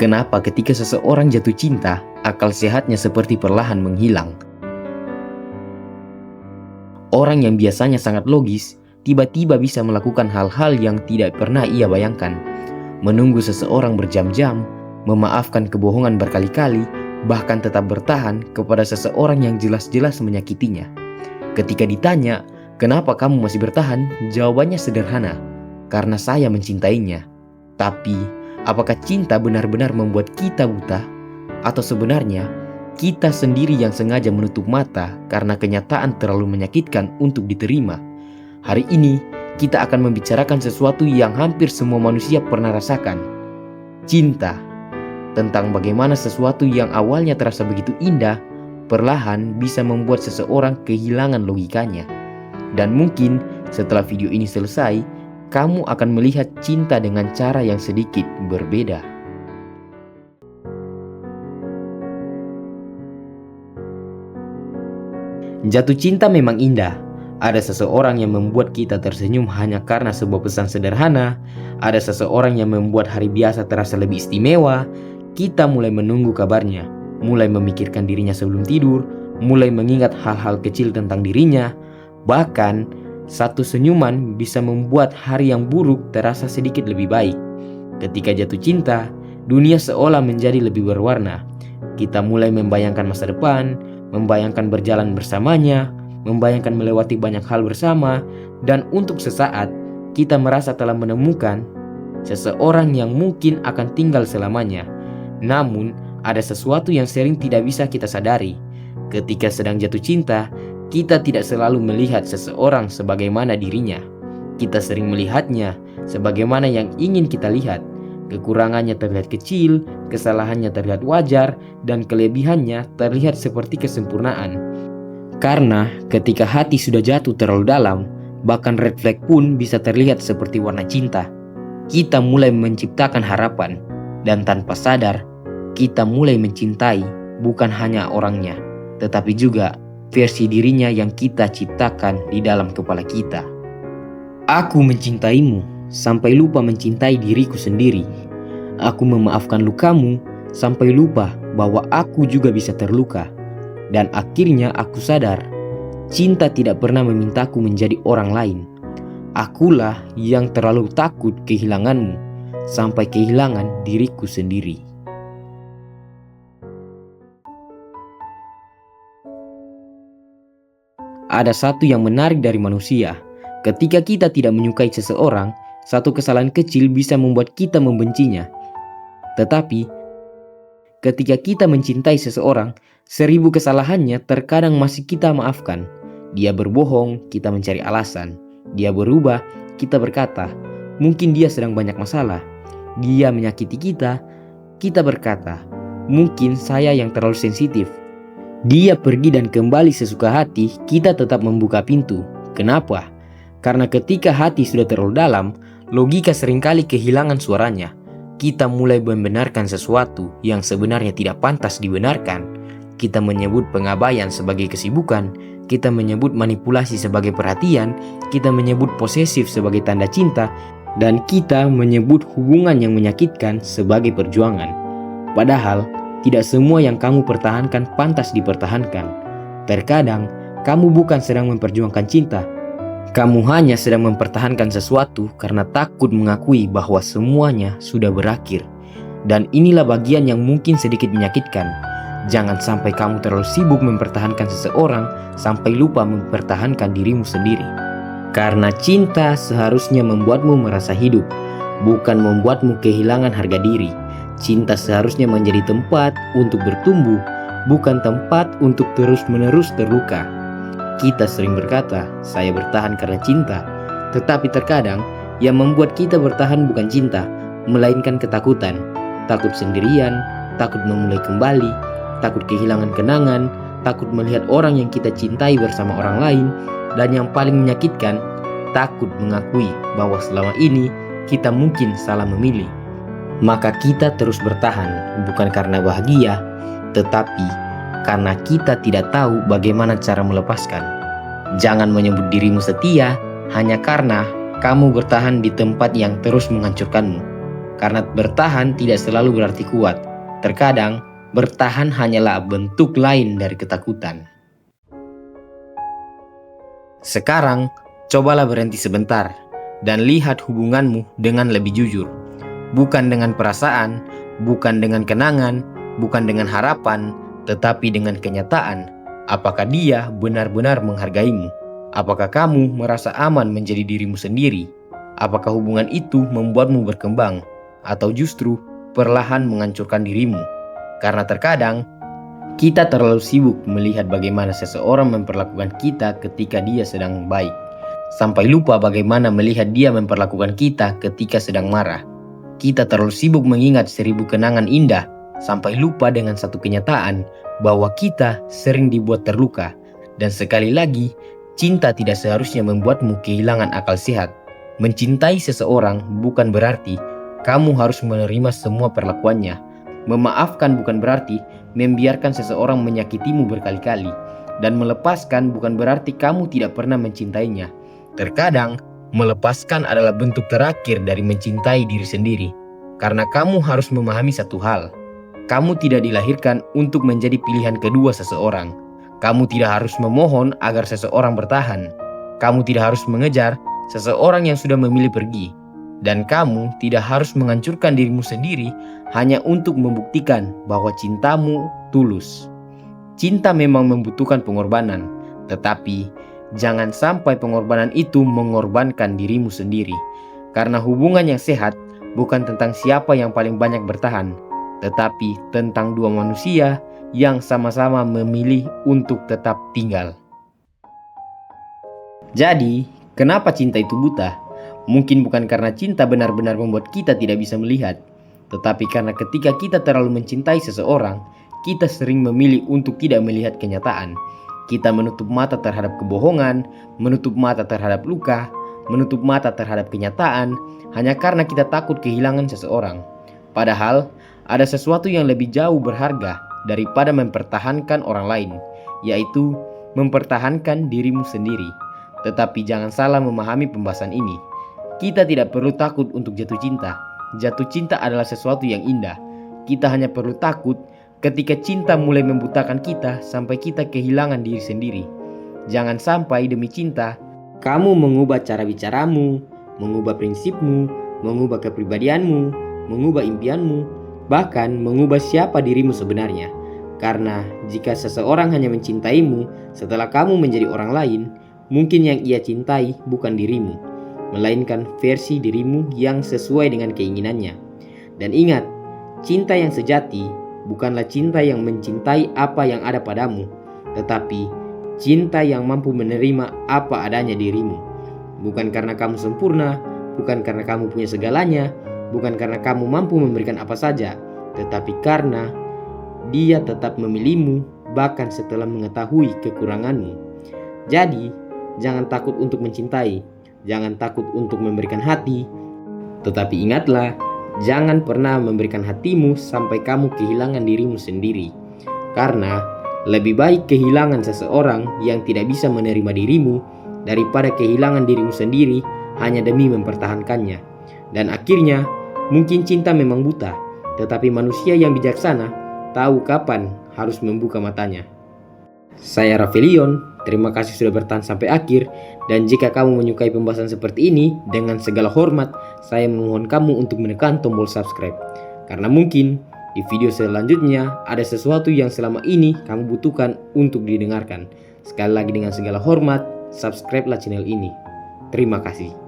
Kenapa ketika seseorang jatuh cinta, akal sehatnya seperti perlahan menghilang? Orang yang biasanya sangat logis, tiba-tiba bisa melakukan hal-hal yang tidak pernah ia bayangkan. Menunggu seseorang berjam-jam, memaafkan kebohongan berkali-kali, bahkan tetap bertahan kepada seseorang yang jelas-jelas menyakitinya. Ketika ditanya, "Kenapa kamu masih bertahan?" Jawabannya sederhana, "Karena saya mencintainya." Tapi, apakah cinta benar-benar membuat kita buta? Atau sebenarnya, kita sendiri yang sengaja menutup mata karena kenyataan terlalu menyakitkan untuk diterima? Hari ini, kita akan membicarakan sesuatu yang hampir semua manusia pernah rasakan. Cinta. Tentang bagaimana sesuatu yang awalnya terasa begitu indah, perlahan bisa membuat seseorang kehilangan logikanya. Dan mungkin setelah video ini selesai, kamu akan melihat cinta dengan cara yang sedikit berbeda. Jatuh cinta memang indah. Ada seseorang yang membuat kita tersenyum hanya karena sebuah pesan sederhana. Ada seseorang yang membuat hari biasa terasa lebih istimewa. Kita mulai menunggu kabarnya, mulai memikirkan dirinya sebelum tidur, mulai mengingat hal-hal kecil tentang dirinya. Bahkan, satu senyuman bisa membuat hari yang buruk terasa sedikit lebih baik. Ketika jatuh cinta, dunia seolah menjadi lebih berwarna. Kita mulai membayangkan masa depan, membayangkan berjalan bersamanya, membayangkan melewati banyak hal bersama, dan untuk sesaat kita merasa telah menemukan seseorang yang mungkin akan tinggal selamanya. Namun, ada sesuatu yang sering tidak bisa kita sadari. Ketika sedang jatuh cinta, kita tidak selalu melihat seseorang sebagaimana dirinya. Kita sering melihatnya sebagaimana yang ingin kita lihat. Kekurangannya terlihat kecil, kesalahannya terlihat wajar, dan kelebihannya terlihat seperti kesempurnaan. Karena ketika hati sudah jatuh terlalu dalam, bahkan red flag pun bisa terlihat seperti warna cinta. Kita mulai menciptakan harapan, dan tanpa sadar, kita mulai mencintai bukan hanya orangnya, tetapi juga versi dirinya yang kita ciptakan di dalam kepala kita. Aku mencintaimu sampai lupa mencintai diriku sendiri. Aku memaafkan lukamu sampai lupa bahwa aku juga bisa terluka. Dan akhirnya aku sadar, cinta tidak pernah memintaku menjadi orang lain. Akulah yang terlalu takut kehilanganmu sampai kehilangan diriku sendiri. Ada satu yang menarik dari manusia. Ketika kita tidak menyukai seseorang, satu kesalahan kecil bisa membuat kita membencinya. Tetapi, ketika kita mencintai seseorang, 1000 kesalahannya terkadang masih kita maafkan. Dia berbohong, kita mencari alasan. Dia berubah, kita berkata, mungkin dia sedang banyak masalah. Dia menyakiti kita, kita berkata, mungkin saya yang terlalu sensitif. Dia pergi dan kembali sesuka hati, kita tetap membuka pintu. Kenapa? Karena ketika hati sudah terlalu dalam, logika seringkali kehilangan suaranya. Kita mulai membenarkan sesuatu yang sebenarnya tidak pantas dibenarkan. Kita menyebut pengabaian sebagai kesibukan. Kita menyebut manipulasi sebagai perhatian. Kita menyebut posesif sebagai tanda cinta. Dan kita menyebut hubungan yang menyakitkan sebagai perjuangan. Padahal, tidak semua yang kamu pertahankan pantas dipertahankan. Terkadang, kamu bukan sedang memperjuangkan cinta. Kamu hanya sedang mempertahankan sesuatu karena takut mengakui bahwa semuanya sudah berakhir. Dan inilah bagian yang mungkin sedikit menyakitkan. Jangan sampai kamu terlalu sibuk mempertahankan seseorang sampai lupa mempertahankan dirimu sendiri. Karena cinta seharusnya membuatmu merasa hidup, bukan membuatmu kehilangan harga diri. Cinta seharusnya menjadi tempat untuk bertumbuh, bukan tempat untuk terus-menerus terluka. Kita sering berkata, saya bertahan karena cinta. Tetapi terkadang, yang membuat kita bertahan bukan cinta, melainkan ketakutan. Takut sendirian, takut memulai kembali, takut kehilangan kenangan, takut melihat orang yang kita cintai bersama orang lain, dan yang paling menyakitkan, takut mengakui bahwa selama ini kita mungkin salah memilih. Maka kita terus bertahan, bukan karena bahagia, tetapi karena kita tidak tahu bagaimana cara melepaskan. Jangan menyebut dirimu setia hanya karena kamu bertahan di tempat yang terus menghancurkanmu. Karena bertahan tidak selalu berarti kuat. Terkadang, bertahan hanyalah bentuk lain dari ketakutan. Sekarang, cobalah berhenti sebentar dan lihat hubunganmu dengan lebih jujur. Bukan dengan perasaan, bukan dengan kenangan, bukan dengan harapan, tetapi dengan kenyataan. Apakah dia benar-benar menghargaimu? Apakah kamu merasa aman menjadi dirimu sendiri? Apakah hubungan itu membuatmu berkembang? Atau justru perlahan menghancurkan dirimu? Karena terkadang, kita terlalu sibuk melihat bagaimana seseorang memperlakukan kita ketika dia sedang baik, sampai lupa bagaimana melihat dia memperlakukan kita ketika sedang marah. Kita terlalu sibuk mengingat 1000 kenangan indah, sampai lupa dengan satu kenyataan bahwa kita sering dibuat terluka. Dan sekali lagi, cinta tidak seharusnya membuatmu kehilangan akal sehat. Mencintai seseorang bukan berarti kamu harus menerima semua perlakuannya. Memaafkan bukan berarti membiarkan seseorang menyakitimu berkali-kali. Dan melepaskan bukan berarti kamu tidak pernah mencintainya. Terkadang, melepaskan adalah bentuk terakhir dari mencintai diri sendiri. Karena kamu harus memahami satu hal. Kamu tidak dilahirkan untuk menjadi pilihan kedua seseorang. Kamu tidak harus memohon agar seseorang bertahan. Kamu tidak harus mengejar seseorang yang sudah memilih pergi. Dan kamu tidak harus menghancurkan dirimu sendiri hanya untuk membuktikan bahwa cintamu tulus. Cinta memang membutuhkan pengorbanan, tetapi jangan sampai pengorbanan itu mengorbankan dirimu sendiri. Karena hubungan yang sehat bukan tentang siapa yang paling banyak bertahan, tetapi tentang dua manusia yang sama-sama memilih untuk tetap tinggal. Jadi, kenapa cinta itu buta? Mungkin bukan karena cinta benar-benar membuat kita tidak bisa melihat, tetapi karena ketika kita terlalu mencintai seseorang, kita sering memilih untuk tidak melihat kenyataan. Kita menutup mata terhadap kebohongan, menutup mata terhadap luka, menutup mata terhadap kenyataan, hanya karena kita takut kehilangan seseorang. Padahal, ada sesuatu yang lebih jauh berharga daripada mempertahankan orang lain, yaitu mempertahankan dirimu sendiri. Tetapi jangan salah memahami pembahasan ini. Kita tidak perlu takut untuk jatuh cinta. Jatuh cinta adalah sesuatu yang indah. Kita hanya perlu takut ketika cinta mulai membutakan kita sampai kita kehilangan diri sendiri. Jangan sampai demi cinta, kamu mengubah cara bicaramu, mengubah prinsipmu, mengubah kepribadianmu, mengubah impianmu, bahkan mengubah siapa dirimu sebenarnya. Karena jika seseorang hanya mencintaimu setelah kamu menjadi orang lain, mungkin yang ia cintai bukan dirimu, melainkan versi dirimu yang sesuai dengan keinginannya. Dan ingat, cinta yang sejati bukanlah cinta yang mencintai apa yang ada padamu, tetapi cinta yang mampu menerima apa adanya dirimu. Bukan karena kamu sempurna, bukan karena kamu punya segalanya, bukan karena kamu mampu memberikan apa saja, tetapi karena dia tetap memilihmu bahkan setelah mengetahui kekuranganmu. Jadi, jangan takut untuk mencintai, jangan takut untuk memberikan hati, tetapi ingatlah, jangan pernah memberikan hatimu sampai kamu kehilangan dirimu sendiri. Karena lebih baik kehilangan seseorang yang tidak bisa menerima dirimu daripada kehilangan dirimu sendiri hanya demi mempertahankannya. Dan akhirnya, mungkin cinta memang buta, tetapi manusia yang bijaksana tahu kapan harus membuka matanya. Saya Raffelion, terima kasih sudah bertahan sampai akhir. Dan jika kamu menyukai pembahasan seperti ini, dengan segala hormat, saya memohon kamu untuk menekan tombol subscribe. Karena mungkin di video selanjutnya ada sesuatu yang selama ini kamu butuhkan untuk didengarkan. Sekali lagi dengan segala hormat, subscribe-lah channel ini. Terima kasih.